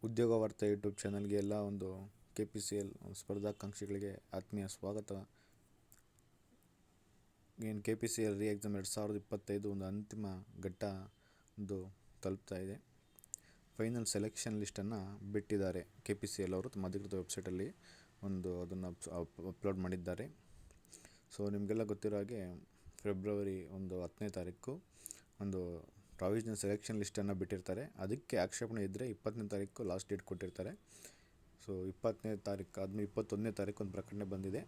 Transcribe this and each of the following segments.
ಉದ್ಯೋಗ ವಾರ್ತೆ ಯೂಟ್ಯೂಬ್ ಚಾನಲ್ಗೆ ಎಲ್ಲ ಒಂದು KPCL ಸ್ಪರ್ಧಾಕಾಂಕ್ಷಿಗಳಿಗೆ ಆತ್ಮೀಯ ಸ್ವಾಗತ. ಏನು KPCL ರೀ ಎಕ್ಸಾಮ್ 2025 ಒಂದು ಅಂತಿಮ ಘಟ್ಟ ಒಂದು ತಲುಪ್ತಾ ಇದೆ. ಫೈನಲ್ ಸೆಲೆಕ್ಷನ್ ಲಿಸ್ಟನ್ನು ಬಿಟ್ಟಿದ್ದಾರೆ KPCL ಅವರು ತಮ್ಮ ಅಧಿಕೃತ ವೆಬ್ಸೈಟಲ್ಲಿ ಅದನ್ನು ಅಪ್ಲೋಡ್ ಮಾಡಿದ್ದಾರೆ. ಸೊ ನಿಮಗೆಲ್ಲ ಗೊತ್ತಿರೋ ಹಾಗೆ ಫೆಬ್ರವರಿ 10ನೇ ತಾರೀಕು ಒಂದು ಪ್ರಾವಿಷನಲ್ ಸೆಲೆಕ್ಷನ್ ಲಿಸ್ಟನ್ನು ಬಿಟ್ಟಿರ್ತಾರೆ. ಅದಕ್ಕೆ ಆಕ್ಷೇಪಣೆ ಇದ್ದರೆ 20ನೇ ತಾರೀಕು ಲಾಸ್ಟ್ ಡೇಟ್ ಕೊಟ್ಟಿರ್ತಾರೆ. ಸೊ 20ನೇ ತಾರೀಕು ಆದಮೇಲೆ 21ನೇ ತಾರೀಕು ಒಂದು ಪ್ರಕಟಣೆ ಬಂದಿದೆ.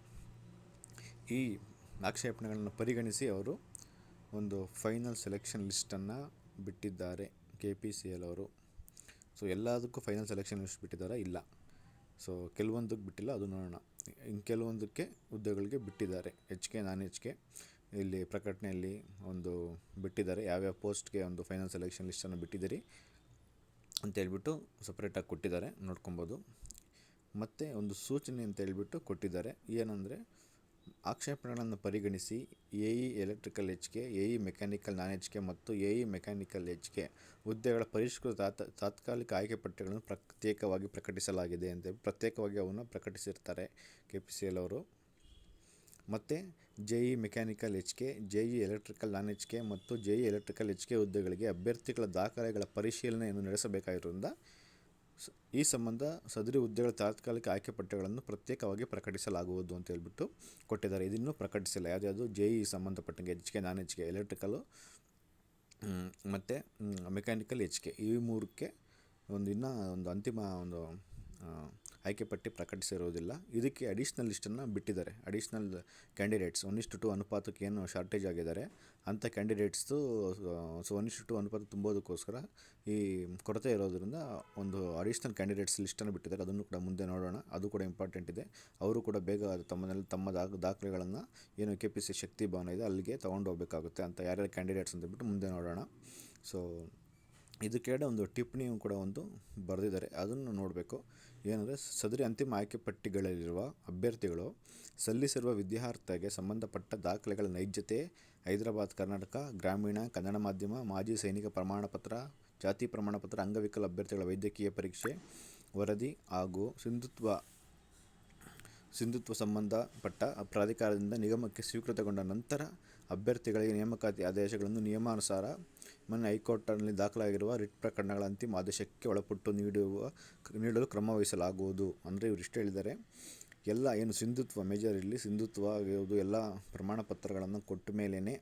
ಈ ಆಕ್ಷೇಪಣೆಗಳನ್ನು ಪರಿಗಣಿಸಿ ಅವರು ಒಂದು ಫೈನಲ್ ಸೆಲೆಕ್ಷನ್ ಲಿಸ್ಟನ್ನು ಬಿಟ್ಟಿದ್ದಾರೆ KPCL ಅವರು. ಸೊ ಎಲ್ಲದಕ್ಕೂ ಫೈನಲ್ ಸೆಲೆಕ್ಷನ್ ಲಿಸ್ಟ್ ಬಿಟ್ಟಿದ್ದಾರೆ ಇಲ್ಲ. ಸೊ ಕೆಲವೊಂದಕ್ಕೆ ಬಿಟ್ಟಿಲ್ಲ, ಅದು ನೋಡೋಣ. ಇನ್ನು ಕೆಲವೊಂದಕ್ಕೆ ಹುದ್ದೆಗಳಿಗೆ ಬಿಟ್ಟಿದ್ದಾರೆ. HK ನಾನ್ HK ಇಲ್ಲಿ ಪ್ರಕಟಣೆಯಲ್ಲಿ ಒಂದು ಬಿಟ್ಟಿದ್ದಾರೆ. ಯಾವ್ಯಾವ ಪೋಸ್ಟ್ಗೆ ಒಂದು ಫೈನಲ್ ಸೆಲೆಕ್ಷನ್ ಲಿಸ್ಟನ್ನು ಬಿಟ್ಟಿದ್ದೀರಿ ಅಂತ ಹೇಳ್ಬಿಟ್ಟು ಸಪ್ರೇಟಾಗಿ ಕೊಟ್ಟಿದ್ದಾರೆ, ನೋಡ್ಕೊಬೋದು. ಮತ್ತು ಒಂದು ಸೂಚನೆ ಅಂತ ಹೇಳ್ಬಿಟ್ಟು ಕೊಟ್ಟಿದ್ದಾರೆ. ಏನಂದರೆ ಆಕ್ಷೇಪಣೆಗಳನ್ನು ಪರಿಗಣಿಸಿ AE electrical HK, AE mechanical non HK ಮತ್ತು AE ಮೆಕ್ಯಾನಿಕಲ್ HK ಹುದ್ದೆಗಳ ಪರಿಷ್ಕೃತ ತಾತ್ಕಾಲಿಕ ಆಯ್ಕೆ ಪಟ್ಟಿಗಳನ್ನು ಪ್ರತ್ಯೇಕವಾಗಿ ಪ್ರಕಟಿಸಲಾಗಿದೆ ಅಂತ ಪ್ರತ್ಯೇಕವಾಗಿ ಅವನ್ನು ಪ್ರಕಟಿಸಿರ್ತಾರೆ KPCL ಅವರು. ಮತ್ತು JE mechanical HK, JE electrical non HK ಮತ್ತು JE ಎಲೆಕ್ಟ್ರಿಕಲ್ HK ಹುದ್ದೆಗಳಿಗೆ ಅಭ್ಯರ್ಥಿಗಳ ದಾಖಲೆಗಳ ಪರಿಶೀಲನೆಯನ್ನು ನಡೆಸಬೇಕಾಗಿರುವುದರಿಂದ ಈ ಸಂಬಂಧ ಸದರಿ ಹುದ್ದೆಗಳ ತಾತ್ಕಾಲಿಕ ಆಯ್ಕೆ ಪಟ್ಟಿಗಳನ್ನು ಪ್ರತ್ಯೇಕವಾಗಿ ಪ್ರಕಟಿಸಲಾಗುವುದು ಅಂತ ಹೇಳ್ಬಿಟ್ಟು ಕೊಟ್ಟಿದ್ದಾರೆ. ಇದನ್ನು ಪ್ರಕಟಿಸಿಲ್ಲ. ಯಾವುದ್ಯಾವುದು JE ಸಂಬಂಧಪಟ್ಟಂಗೆ HK ನಾನ್ HK ಎಲೆಕ್ಟ್ರಿಕಲ್ಲು ಮತ್ತು ಮೆಕ್ಯಾನಿಕಲ್ HK ಈ ಮೂರಕ್ಕೆ ಇನ್ನೂ ಒಂದು ಅಂತಿಮ ಆಯ್ಕೆ ಪಟ್ಟಿ ಪ್ರಕಟಿಸಿರುವುದಿಲ್ಲ. ಇದಕ್ಕೆ ಅಡಿಷ್ನಲ್ ಲಿಸ್ಟನ್ನು ಬಿಟ್ಟಿದ್ದಾರೆ. ಅಡಿಷ್ನಲ್ ಕ್ಯಾಂಡಿಡೇಟ್ಸ್ 1:2 ಅನುಪಾತಕ್ಕೆ ಏನು ಶಾರ್ಟೇಜ್ ಆಗಿದ್ದಾರೆ ಅಂಥ ಕ್ಯಾಂಡಿಡೇಟ್ಸ್ದು 1:2 ಅನುಪಾತ ತುಂಬೋದಕ್ಕೋಸ್ಕರ ಈ ಕೊರತೆ ಇರೋದರಿಂದ ಒಂದು ಅಡಿಷ್ನಲ್ ಕ್ಯಾಂಡಿಡೇಟ್ಸ್ ಲಿಸ್ಟನ್ನು ಬಿಟ್ಟಿದ್ದಾರೆ. ಅದನ್ನು ಕೂಡ ಮುಂದೆ ನೋಡೋಣ. ಅದು ಕೂಡ ಇಂಪಾರ್ಟೆಂಟ್ ಇದೆ. ಅವರು ಕೂಡ ಬೇಗ ತಮ್ಮ ದಾಖಲೆಗಳನ್ನು ಏನು KPC ಶಕ್ತಿ ಭವನ ಇದೆ ಅಲ್ಲಿಗೆ ತೊಗೊಂಡು ಹೋಗಬೇಕಾಗುತ್ತೆ ಅಂತ ಯಾರ್ಯಾರು ಕ್ಯಾಂಡಿಡೇಟ್ಸ್ ಅಂತ ಬಿಟ್ಟು ಮುಂದೆ ನೋಡೋಣ. ಸೊ ಇದಕ್ಕೆಡೆ ಒಂದು ಟಿಪ್ಪಣಿಯೂ ಕೂಡ ಒಂದು ಬರೆದಿದ್ದಾರೆ, ಅದನ್ನು ನೋಡಬೇಕು. ಏನಂದರೆ ಸದರಿ ಅಂತಿಮ ಆಯ್ಕೆ ಪಟ್ಟಿಗಳಲ್ಲಿರುವ ಅಭ್ಯರ್ಥಿಗಳು ಸಲ್ಲಿಸಿರುವ ವಿದ್ಯಾರ್ಹತೆಗೆ ಸಂಬಂಧಪಟ್ಟ ದಾಖಲೆಗಳ ನೈಜತೆ, ಹೈದರಾಬಾದ್ ಕರ್ನಾಟಕ ಗ್ರಾಮೀಣ ಕನ್ನಡ ಮಾಧ್ಯಮ, ಮಾಜಿ ಸೈನಿಕ ಪ್ರಮಾಣಪತ್ರ, ಜಾತಿ ಪ್ರಮಾಣಪತ್ರ, ಅಂಗವಿಕಲ ಅಭ್ಯರ್ಥಿಗಳ ವೈದ್ಯಕೀಯ ಪರೀಕ್ಷೆ ವರದಿ ಹಾಗೂ ಸಿಂಧುತ್ವ ಸಂಬಂಧಪಟ್ಟ ಪ್ರಾಧಿಕಾರದಿಂದ ನಿಗಮಕ್ಕೆ ಸ್ವೀಕೃತಗೊಂಡ ನಂತರ ಅಭ್ಯರ್ಥಿಗಳಿಗೆ ನೇಮಕಾತಿ ಆದೇಶಗಳನ್ನು ನಿಯಮಾನುಸಾರ ಮೊನ್ನೆ ಹೈಕೋರ್ಟ್ನಲ್ಲಿ ದಾಖಲಾಗಿರುವ ರಿಟ್ ಪ್ರಕರಣಗಳ ಅಂತಿಮ ಆದೇಶಕ್ಕೆ ಒಳಪಟ್ಟು ನೀಡಲು ಕ್ರಮವಹಿಸಲಾಗುವುದು. ಅಂದರೆ ಇವರು ಇಷ್ಟು ಹೇಳಿದ್ದಾರೆ, ಎಲ್ಲ ಏನು ಸಿಂಧುತ್ವ ಮೇಜರ್ ಇರಲಿ, ಸಿಂಧುತ್ವ ಆಗಿರುವುದು ಎಲ್ಲ ಪ್ರಮಾಣ ಪತ್ರಗಳನ್ನು ಕೊಟ್ಟ ಮೇಲೇ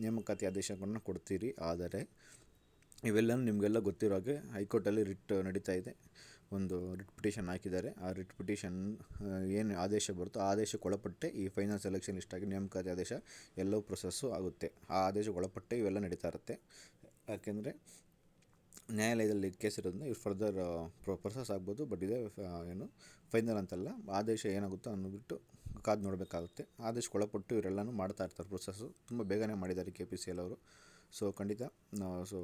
ನೇಮಕಾತಿ ಆದೇಶಗಳನ್ನು ಕೊಡ್ತೀರಿ. ಆದರೆ ಇವೆಲ್ಲವೂ ನಿಮಗೆಲ್ಲ ಗೊತ್ತಿರೋ ಹಾಗೆ ಹೈಕೋರ್ಟಲ್ಲಿ ರಿಟ್ ನಡೀತಾ ಇದೆ. ಒಂದು ರಿಟ್ ಪಿಟಿಷನ್ ಹಾಕಿದ್ದಾರೆ. ಆ ರಿಟ್ ಪಿಟಿಷನ್ ಏನು ಆದೇಶ ಬರುತ್ತೋ ಆ ಆದೇಶಕ್ಕೆ ಒಳಪಟ್ಟೆ ಈ ಫೈನಲ್ ಸೆಲೆಕ್ಷನ್ ಲಿಸ್ಟಾಗಿ ನೇಮಕಾತಿ ಆದೇಶ ಎಲ್ಲವೂ ಪ್ರೊಸೆಸ್ಸು ಆಗುತ್ತೆ. ಆ ಆದೇಶಕ್ಕೆ ಒಳಪಟ್ಟೆ ಇವೆಲ್ಲ ನಡೀತಾ ಇರುತ್ತೆ. ಯಾಕೆಂದರೆ ನ್ಯಾಯಾಲಯದಲ್ಲಿ ಕೇಸ್ ಇರೋದ್ರಿಂದ ಇವು ಫರ್ದರ್ ಪ್ರೊಸೆಸ್ ಆಗ್ಬೋದು. ಬಟ್ ಇದೇ ಏನು ಫೈನಲ್ ಅಂತಲ್ಲ. ಆದೇಶ ಏನಾಗುತ್ತೋ ಅಂದ್ಬಿಟ್ಟು ಕಾದು ನೋಡಬೇಕಾಗುತ್ತೆ. ಆದೇಶಕ್ಕೆ ಒಳಪಟ್ಟು ಇವರೆಲ್ಲನೂ ಮಾಡ್ತಾ ಇರ್ತಾರೆ. ಪ್ರೊಸೆಸ್ಸು ತುಂಬ ಬೇಗನೆ ಮಾಡಿದ್ದಾರೆ KPCL ಅವರು. ಸೊ ಖಂಡಿತ ಸೊ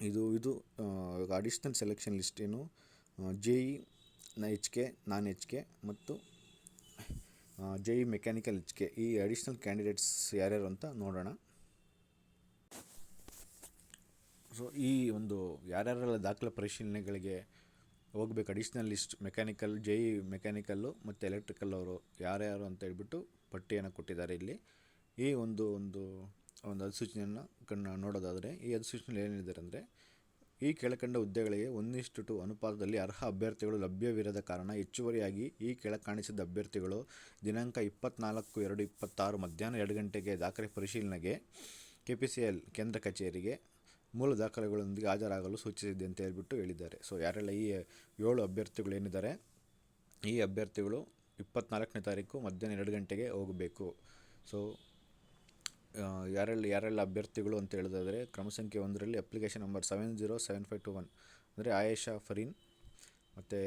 ಇದು ಅಡಿಷ್ನಲ್ ಸೆಲೆಕ್ಷನ್ ಲಿಸ್ಟ್ ಏನು JE HK ನಾನ್ HK ಮತ್ತು JE ಮೆಕ್ಯಾನಿಕಲ್ HK ಈ ಅಡಿಷ್ನಲ್ ಕ್ಯಾಂಡಿಡೇಟ್ಸ್ ಯಾರ್ಯಾರು ಅಂತ ನೋಡೋಣ. ಸೊ ಈ ಒಂದು ಯಾರ್ಯಾರೆಲ್ಲ ದಾಖಲೆ ಪರಿಶೀಲನೆಗಳಿಗೆ ಹೋಗ್ಬೇಕು additional list mechanical JE mechanical ಮತ್ತು ಎಲೆಕ್ಟ್ರಿಕಲ್ ಅವರು ಯಾರ್ಯಾರು ಅಂತ ಹೇಳ್ಬಿಟ್ಟು ಪಟ್ಟಿಯನ್ನು ಕೊಟ್ಟಿದ್ದಾರೆ ಇಲ್ಲಿ. ಈ ಒಂದು ಅಧಿಸೂಚನೆಯನ್ನು ನೋಡೋದಾದರೆ ಈ ಅಧಿಸೂಚನೆಯಲ್ಲಿ ಏನಿದ್ದಾರೆ ಅಂದರೆ, ಈ ಕೆಳಕಂಡ ಹುದ್ದೆಗಳಿಗೆ 1:2 ಅನುಪಾತದಲ್ಲಿ ಅರ್ಹ ಅಭ್ಯರ್ಥಿಗಳು ಲಭ್ಯವಿರದ ಕಾರಣ ಹೆಚ್ಚುವರಿಯಾಗಿ ಈ ಕೆಳಕಾಣಿಸಿದ ಅಭ್ಯರ್ಥಿಗಳು ದಿನಾಂಕ 24/2/26 ಮಧ್ಯಾಹ್ನ 2 ಗಂಟೆಗೆ ದಾಖಲೆ ಪರಿಶೀಲನೆಗೆ KPCL ಕೇಂದ್ರ ಕಚೇರಿಗೆ ಮೂಲ ದಾಖಲೆಗಳೊಂದಿಗೆ ಹಾಜರಾಗಲು ಸೂಚಿಸಿದೆ ಅಂತ ಹೇಳ್ಬಿಟ್ಟು ಹೇಳಿದ್ದಾರೆ. ಸೊ ಯಾರೆಲ್ಲ ಈ 7 ಅಭ್ಯರ್ಥಿಗಳು ಏನಿದ್ದಾರೆ, ಈ ಅಭ್ಯರ್ಥಿಗಳು 24ನೇ ತಾರೀಕು ಮಧ್ಯಾಹ್ನ 2 ಗಂಟೆಗೆ ಹೋಗಬೇಕು. ಸೊ ಯಾರೆಲ್ಲ ಅಭ್ಯರ್ಥಿಗಳು ಅಂತ ಹೇಳೋದಾದರೆ, ಕ್ರಮ ಸಂಖ್ಯೆ 1ರಲ್ಲಿ ಅಪ್ಲಿಕೇಶನ್ ನಂಬರ್ 707521 ಅಂದರೆ ಆಯೇಷಾ ಫರೀನ್. ಮತ್ತು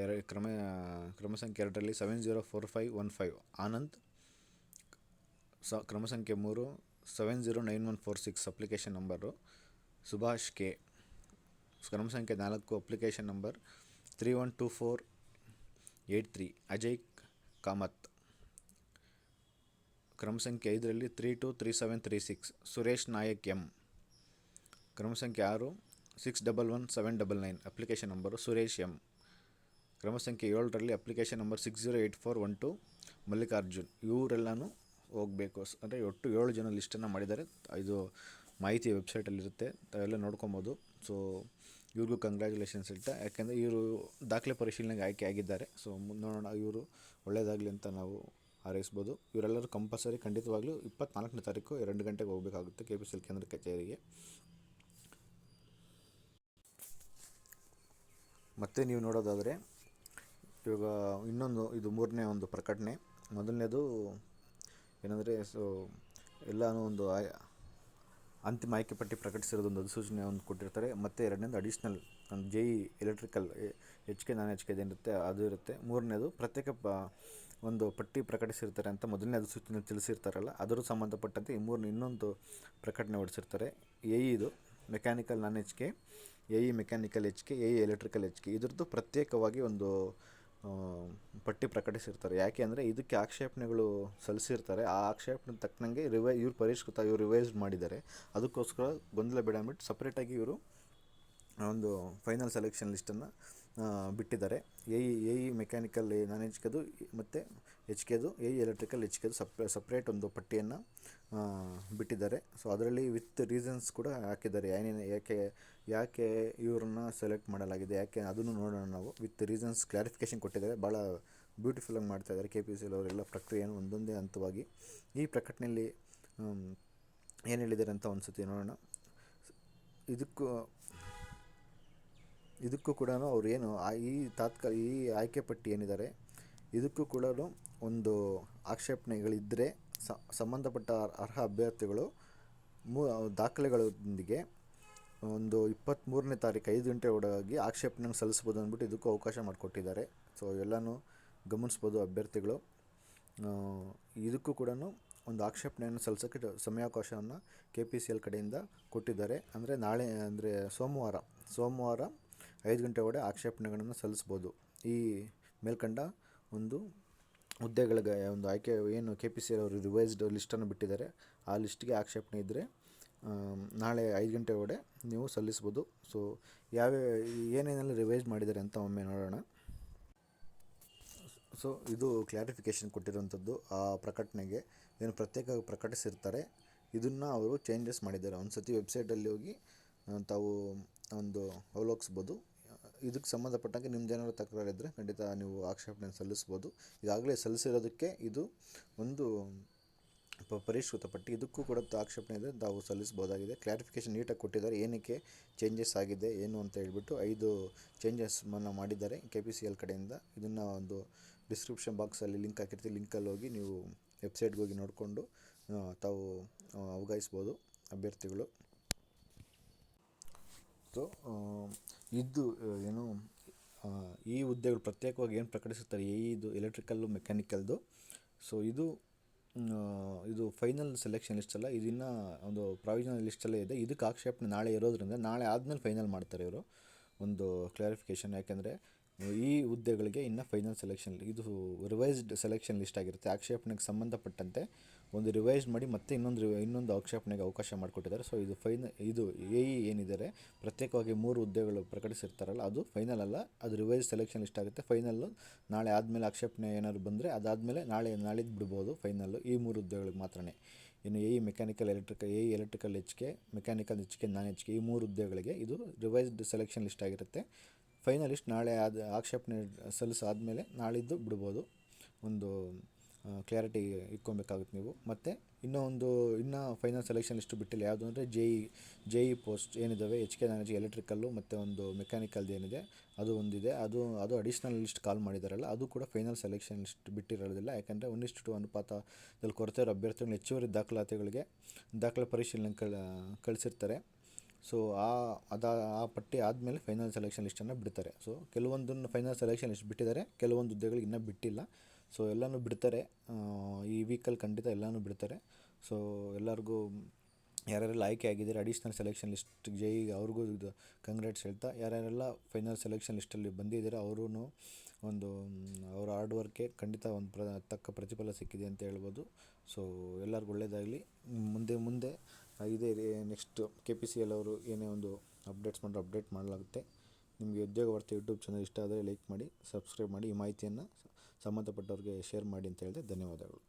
ಕ್ರಮ ಸಂಖ್ಯೆ 2ರಲ್ಲಿ 704515 ಆನಂದ್. ಕ್ರಮ ಸಂಖ್ಯೆ 3 709146 ಅಪ್ಲಿಕೇಶನ್ ನಂಬರು ಸುಭಾಷ್ K. ಕ್ರಮ ಸಂಖ್ಯೆ 4 ಅಪ್ಲಿಕೇಶನ್ ನಂಬರ್ 312483 ಅಜಯ್ ಕಾಮತ್. ಕ್ರಮ ಸಂಖ್ಯೆ 5ರಲ್ಲಿ 323736 ಸುರೇಶ್ ನಾಯಕ್ M. ಕ್ರಮ ಸಂಖ್ಯೆ 6 611799 ಅಪ್ಲಿಕೇಶನ್ ನಂಬರು ಸುರೇಶ್ M. ಕ್ರಮ ಸಂಖ್ಯೆ 7ರಲ್ಲಿ ಅಪ್ಲಿಕೇಶನ್ ನಂಬರ್ 608412 ಮಲ್ಲಿಕಾರ್ಜುನ್ ಇವರೆಲ್ಲನೂ ಹೋಗಬೇಕು. ಅಂದರೆ ಒಟ್ಟು 7 ಜನ ಲಿಸ್ಟನ್ನು ಮಾಡಿದ್ದಾರೆ. ಇದು ಮಾಹಿತಿ ವೆಬ್ಸೈಟಲ್ಲಿರುತ್ತೆ, ತಾವೆಲ್ಲ ನೋಡ್ಕೊಬೋದು. ಸೊ ಇವ್ರಿಗೂ ಕಂಗ್ರ್ಯಾಚುಲೇಷನ್ಸ್ ಹೇಳ್ತಾ, ಯಾಕೆಂದರೆ ಇವರು ದಾಖಲೆ ಪರಿಶೀಲನೆಗೆ ಆಯ್ಕೆ ಆಗಿದ್ದಾರೆ. ಸೊ ನೋಡೋಣ, ಇವರು ಒಳ್ಳೆಯದಾಗಲಿ ಅಂತ ನಾವು ಹಾರೈಸ್ಬೋದು. ಇವರೆಲ್ಲರೂ ಕಂಪಲ್ಸರಿ ಖಂಡಿತವಾಗ್ಲೂ 24ನೇ ತಾರೀಕು 2 ಗಂಟೆಗೆ ಹೋಗಬೇಕಾಗುತ್ತೆ KPCL ಕೇಂದ್ರ ಕಚೇರಿಗೆ. ಮತ್ತು ನೀವು ನೋಡೋದಾದರೆ ಇವಾಗ ಇನ್ನೊಂದು, ಇದು 3ನೇ ಒಂದು ಪ್ರಕಟಣೆ. ಮೊದಲನೇದು ಏನಂದರೆ, ಸೊ ಎಲ್ಲನೂ ಒಂದು ಅಂತಿಮ ಆಯ್ಕೆ ಪಟ್ಟಿ ಪ್ರಕಟಿಸಿರೋದೊಂದು ಅಧಿಸೂಚನೆ ಒಂದು ಕೊಟ್ಟಿರ್ತಾರೆ. ಮತ್ತು ಎರಡನೇದು ಅಡಿಷ್ನಲ್ ಒಂದು JE ಎಲೆಕ್ಟ್ರಿಕಲ್ HK ನಾನ್ HK ಏನಿರುತ್ತೆ ಅದು ಇರುತ್ತೆ. ಮೂರನೇದು ಪ್ರತ್ಯೇಕ ಒಂದು ಪಟ್ಟಿ ಪ್ರಕಟಿಸಿರ್ತಾರೆ ಅಂತ ಮೊದಲನೇ ಅಧಿಸೂಚನೆ ತಿಳಿಸಿರ್ತಾರಲ್ಲ, ಅದರ ಸಂಬಂಧಪಟ್ಟಂತೆ ಇನ್ನೊಂದು ಪ್ರಕಟಣೆ ಹೊರಡಿಸಿರ್ತಾರೆ. ಇದು mechanical non HK, mechanical HK, electrical HK ಇದ್ರದ್ದು ಪ್ರತ್ಯೇಕವಾಗಿ ಒಂದು ಪಟ್ಟಿ ಪ್ರಕಟಿಸಿರ್ತಾರೆ. ಯಾಕೆ ಅಂದರೆ ಇದಕ್ಕೆ ಆಕ್ಷೇಪಣೆಗಳು ಸಲ್ಲಿಸಿರ್ತಾರೆ. ಆ ಆಕ್ಷೇಪಣೆ ತಕ್ಕನಂಗೆ ಇವ್ರು ಪರಿಷ್ಕೃತ, ಇವರು ರಿವೈಸ್ಡ್ ಮಾಡಿದ್ದಾರೆ. ಅದಕ್ಕೋಸ್ಕರ ಗೊಂದಲ ಬೇಡ ಅಂದ್ಬಿಟ್ಟು ಸಪ್ರೇಟಾಗಿ ಇವರು ಒಂದು ಫೈನಲ್ ಸೆಲೆಕ್ಷನ್ ಲಿಸ್ಟನ್ನು ಬಿಟ್ಟಿದ್ದಾರೆ. ಮೆಕ್ಯಾನಿಕಲ್ ನಾನ್ HKದು ಮತ್ತು HKದು, ಎಲೆಕ್ಟ್ರಿಕಲ್ HKದು ಸಪ್ರೇಟ್ ಒಂದು ಪಟ್ಟಿಯನ್ನು ಬಿಟ್ಟಿದ್ದಾರೆ. ಸೊ ಅದರಲ್ಲಿ ವಿತ್ ರೀಸನ್ಸ್ ಕೂಡ ಹಾಕಿದ್ದಾರೆ, ಯಾಕೆ ಇವ್ರನ್ನ ಸೆಲೆಕ್ಟ್ ಮಾಡಲಾಗಿದೆ, ಯಾಕೆ ಅದನ್ನು ನೋಡೋಣ ನಾವು. ವಿತ್ ರೀಸನ್ಸ್ ಕ್ಲಾರಿಫಿಕೇಷನ್ ಕೊಟ್ಟಿದ್ದಾರೆ. ಭಾಳ ಬ್ಯೂಟಿಫುಲ್ಲಾಗಿ ಮಾಡ್ತಾಯಿದ್ದಾರೆ KPCL ಅವರೆಲ್ಲ ಪ್ರಕ್ರಿಯೆಯನ್ನು ಒಂದೊಂದೇ ಹಂತವಾಗಿ. ಈ ಪ್ರಕಟಣೆಯಲ್ಲಿ ಏನು ಹೇಳಿದ್ದಾರೆ ಅಂತ ಒಂದು ಸತಿ ನೋಡೋಣ. ಇದಕ್ಕೂ ಕೂಡ ಅವ್ರು ಏನು ಈ ಆಯ್ಕೆ ಪಟ್ಟಿ ಏನಿದ್ದಾರೆ ಇದಕ್ಕೂ ಕೂಡ ಒಂದು ಆಕ್ಷೇಪಣೆಗಳಿದ್ದರೆ ಸಂಬಂಧಪಟ್ಟ ಅರ್ಹ ಅಭ್ಯರ್ಥಿಗಳು ದಾಖಲೆಗಳೊಂದಿಗೆ ಒಂದು 23ನೇ ತಾರೀಕು 5 ಗಂಟೆ ಒಳಗಾಗಿ ಆಕ್ಷೇಪಣೆಯನ್ನು ಸಲ್ಲಿಸ್ಬೋದು ಅಂದ್ಬಿಟ್ಟು ಇದಕ್ಕೂ ಅವಕಾಶ ಮಾಡಿಕೊಟ್ಟಿದ್ದಾರೆ. ಸೊ ಎಲ್ಲನೂ ಗಮನಿಸ್ಬೋದು ಅಭ್ಯರ್ಥಿಗಳು. ಇದಕ್ಕೂ ಕೂಡ ಒಂದು ಆಕ್ಷೇಪಣೆಯನ್ನು ಸಲ್ಲಿಸೋಕ್ಕೆ ಸಮಯಾವಕಾಶವನ್ನು KPCL ಕಡೆಯಿಂದ ಕೊಟ್ಟಿದ್ದಾರೆ. ಅಂದರೆ ನಾಳೆ, ಅಂದರೆ ಸೋಮವಾರ 5 ಗಂಟೆ ಒಳಗೆ ಆಕ್ಷೇಪಣೆಗಳನ್ನು ಸಲ್ಲಿಸ್ಬೋದು. ಈ ಮೇಲ್ಕಂಡ ಒಂದು ಹುದ್ದೆಗಳಿಗೆ ಒಂದು ಆಯ್ಕೆ ಏನು KPCL ಅವರು ರಿವೈಸ್ಡ್ ಲಿಸ್ಟನ್ನು ಬಿಟ್ಟಿದ್ದಾರೆ, ಆ ಲಿಸ್ಟಿಗೆ ಆಕ್ಷೇಪಣೆ ಇದ್ದರೆ ನಾಳೆ 5 ಗಂಟೆ ಒಳಗೆ ನೀವು ಸಲ್ಲಿಸ್ಬೋದು. ಸೊ ಏನೇನೆಲ್ಲ ರಿವೈಸ್ ಮಾಡಿದ್ದಾರೆ ಅಂತ ಒಮ್ಮೆ ನೋಡೋಣ. ಸೊ ಇದು ಕ್ಲಾರಿಫಿಕೇಷನ್ ಕೊಟ್ಟಿರುವಂಥದ್ದು. ಆ ಪ್ರಕಟಣೆಗೆ ಏನು ಪ್ರತ್ಯೇಕ ಪ್ರಕಟಿಸಿರ್ತಾರೆ, ಇದನ್ನು ಅವರು ಚೇಂಜಸ್ ಮಾಡಿದ್ದಾರೆ. ಒಂದು ಸತಿ ವೆಬ್ಸೈಟಲ್ಲಿ ಹೋಗಿ ತಾವು ಒಂದು ಅವಲೋಕಿಸ್ಬೋದು. ಇದಕ್ಕೆ ಸಂಬಂಧಪಟ್ಟಂಗೆ ನಿಮ್ಮದೇನಾದ್ರು ತಕರಾರಿದ್ದರೆ ಖಂಡಿತ ನೀವು ಆಕ್ಷೇಪಣೆ ಸಲ್ಲಿಸ್ಬೋದು. ಈಗಾಗಲೇ ಸಲ್ಲಿಸಿರೋದಕ್ಕೆ ಇದು ಒಂದು ಪರಿಷ್ಕೃತ ಪಟ್ಟಿ. ಇದಕ್ಕೂ ಕೂಡ ಆಕ್ಷೇಪಣೆ ಇದೆ, ತಾವು ಸಲ್ಲಿಸ್ಬೋದಾಗಿದೆ. ಕ್ಲಾರಿಫಿಕೇಷನ್ ನೀಟಾಗಿ ಕೊಟ್ಟಿದ್ದಾರೆ, ಏನಕ್ಕೆ ಚೇಂಜಸ್ ಆಗಿದೆ ಏನು ಅಂತ ಹೇಳ್ಬಿಟ್ಟು 5 ಚೇಂಜಸ್ನ ಮಾಡಿದ್ದಾರೆ KPCL ಕಡೆಯಿಂದ. ಇದನ್ನು ಒಂದು ಡಿಸ್ಕ್ರಿಪ್ಷನ್ ಬಾಕ್ಸಲ್ಲಿ ಲಿಂಕ್ ಹಾಕಿರ್ತೀವಿ, ಲಿಂಕಲ್ಲಿ ಹೋಗಿ ನೀವು ವೆಬ್ಸೈಟ್ಗೆ ಹೋಗಿ ನೋಡಿಕೊಂಡು ತಾವು ಅವಗಾಯಿಸ್ಬೋದು ಅಭ್ಯರ್ಥಿಗಳು. ಸೊ ಇದು ಏನು ಈ ಹುದ್ದೆಗಳು ಪ್ರತ್ಯೇಕವಾಗಿ ಏನು ಪ್ರಕಟಿಸುತ್ತಾರೆ, ಇದು ಎಲೆಕ್ಟ್ರಿಕಲ್ಲು ಮೆಕ್ಯಾನಿಕಲ್ದು. ಸೊ ಇದು ಫೈನಲ್ ಸೆಲೆಕ್ಷನ್ ಲಿಸ್ಟ್ ಅಲ್ಲ, ಇದನ್ನು ಒಂದು ಪ್ರಾವಿಷನಲ್ ಲಿಸ್ಟಲ್ಲೇ ಇದೆ. ಇದಕ್ಕೆ ಆಕ್ಷೇಪಣೆ ನಾಳೆ ಇರೋದ್ರಿಂದ ನಾಳೆ ಆದಮೇಲೆ ಫೈನಲ್ ಮಾಡ್ತಾರೆ ಇವರು ಒಂದು ಕ್ಲಾರಿಫಿಕೇಷನ್. ಯಾಕೆಂದರೆ ಈ ಹುದ್ದೆಗಳಿಗೆ ಇನ್ನು ಫೈನಲ್ ಸೆಲೆಕ್ಷನ್, ಇದು ರಿವೈಸ್ಡ್ ಸೆಲೆಕ್ಷನ್ ಲಿಸ್ಟ್ ಆಗಿರುತ್ತೆ. ಆಕ್ಷೇಪಣೆಗೆ ಸಂಬಂಧಪಟ್ಟಂತೆ ಒಂದು ರಿವೈಸ್ ಮಾಡಿ ಮತ್ತೆ ಇನ್ನೊಂದು ಆಕ್ಷೇಪಣೆಗೆ ಅವಕಾಶ ಮಾಡಿಕೊಟ್ಟಿದ್ದಾರೆ. ಸೊ ಇದು ಏನಿದ್ದಾರೆ ಪ್ರತ್ಯೇಕವಾಗಿ 3 ಹುದ್ದೆಗಳು ಪ್ರಕಟಿಸಿರ್ತಾರಲ್ಲ, ಅದು ಫೈನಲ್ ಅಲ್ಲ, ಅದು ರಿವೈಸ್ ಸೆಲೆಕ್ಷನ್ ಲಿಸ್ಟ್ ಆಗುತ್ತೆ. ಫೈನಲ್ಲು ನಾಳೆ ಆದಮೇಲೆ ಆಕ್ಷೇಪಣೆ ಏನಾದ್ರು ಬಂದರೆ ಅದಾದಮೇಲೆ ನಾಳಿದ್ದು ಬಿಡ್ಬೋದು ಫೈನಲ್ಲು. ಈ 3 ಹುದ್ದೆಗಳಿಗೆ ಮಾತ್ರ. ಇನ್ನು mechanical electrical HK, mechanical HK ನಾನ್ HK ಈ 3 ಹುದ್ದೆಗಳಿಗೆ ಇದು ರಿವೈಸ್ಡ್ ಸೆಲೆಕ್ಷನ್ ಲಿಸ್ಟ್ ಆಗಿರುತ್ತೆ. ಫೈನಲ್ ಲಿಸ್ಟ್ ನಾಳೆ ಆಕ್ಷೇಪಣೆ ಸಲ್ಲಿಸಾದ್ಮೇಲೆ ನಾಳಿದ್ದು ಬಿಡ್ಬೋದು. ಒಂದು ಕ್ಲಾರಿಟಿ ಇಟ್ಕೊಬೇಕಾಗುತ್ತೆ ನೀವು. ಮತ್ತು ಇನ್ನೂ ಫೈನಲ್ ಸೆಲೆಕ್ಷನ್ ಲಿಸ್ಟು ಬಿಟ್ಟಿಲ್ಲ. ಯಾವುದು ಅಂದರೆ JE ಪೋಸ್ಟ್ ಏನಿದ್ದಾವೆ, HK ನಾನ್ HK ಎಲೆಕ್ಟ್ರಿಕಲ್ಲು ಮತ್ತು ಒಂದು ಮೆಕ್ಯಾನಿಕಲ್ದು ಏನಿದೆ ಅದು ಒಂದಿದೆ. ಅದು ಅಡಿಷ್ನಲ್ ಲಿಸ್ಟ್ ಕಾಲ್ ಮಾಡಿದಾರಲ್ಲ, ಅದು ಕೂಡ ಫೈನಲ್ ಸೆಲೆಕ್ಷನ್ ಲಿಸ್ಟ್ ಬಿಟ್ಟಿರೋದಿಲ್ಲ. ಯಾಕೆಂದರೆ 1:2 ಅನುಪಾತದಲ್ಲಿ ಕೊರತೆ ಇರೋ ಅಭ್ಯರ್ಥಿಗಳು ಹೆಚ್ಚುವರಿ ದಾಖಲೆ ಪರಿಶೀಲನೆ ಕಳಿಸಿರ್ತಾರೆ. ಸೊ ಆ ಪಟ್ಟಿ ಆದಮೇಲೆ ಫೈನಲ್ ಸೆಲೆಕ್ಷನ್ ಲಿಸ್ಟನ್ನು ಬಿಡ್ತಾರೆ. ಸೊ ಕೆಲವೊಂದನ್ನು ಫೈನಲ್ ಸೆಲೆಕ್ಷನ್ ಲಿಸ್ಟ್ ಬಿಟ್ಟಿದ್ದಾರೆ, ಕೆಲವೊಂದು ಹುದ್ದೆಗಳಿಗೆ ಇನ್ನೂ ಬಿಟ್ಟಿಲ್ಲ. ಸೊ ಎಲ್ಲನೂ ಬಿಡ್ತಾರೆ ಈ ವೀಕಲ್ಲಿ, ಖಂಡಿತ ಎಲ್ಲನೂ ಬಿಡ್ತಾರೆ. ಸೊ ಎಲ್ಲರಿಗೂ ಯಾರ್ಯಾರೆಲ್ಲ ಆಯ್ಕೆ ಆಗಿದ್ದಾರೆ ಅಡಿಷ್ನಲ್ ಸೆಲೆಕ್ಷನ್ ಲಿಸ್ಟ್ JE ಅವ್ರಿಗೂ ಇದು ಕಂಗ್ರಾಟ್ಸ್ ಹೇಳ್ತಾ, ಯಾರ್ಯಾರೆಲ್ಲ ಫೈನಲ್ ಸೆಲೆಕ್ಷನ್ ಲಿಸ್ಟಲ್ಲಿ ಬಂದಿದ್ದಾರೆ ಅವರು ಒಂದು ಅವರ ಹಾರ್ಡ್ ವರ್ಕ್ಗೆ ಖಂಡಿತ ಒಂದು ತಕ್ಕ ಪ್ರತಿಫಲ ಸಿಕ್ಕಿದೆ ಅಂತ ಹೇಳ್ಬೋದು. ಸೊ ಎಲ್ಲರಿಗೂ ಒಳ್ಳೆಯದಾಗಲಿ. ಮುಂದೆ ಇದೇ ನೆಕ್ಸ್ಟ್ KPCL ಅವರು ಏನೇ ಒಂದು ಅಪ್ಡೇಟ್ ಮಾಡಲಾಗುತ್ತೆ. ನಿಮಗೆ ಉದ್ಯೋಗ ವಾರ್ತೆ ಯೂಟ್ಯೂಬ್ ಚಾನಲ್ ಇಷ್ಟ ಆದರೆ ಲೈಕ್ ಮಾಡಿ, ಸಬ್ಸ್ಕ್ರೈಬ್ ಮಾಡಿ, ಈ ಮಾಹಿತಿಯನ್ನು ಸಂಬಂಧಪಟ್ಟವ್ರಿಗೆ ಶೇರ್ ಮಾಡಿ ಅಂತ ಹೇಳಿದೆ. ಧನ್ಯವಾದಗಳು.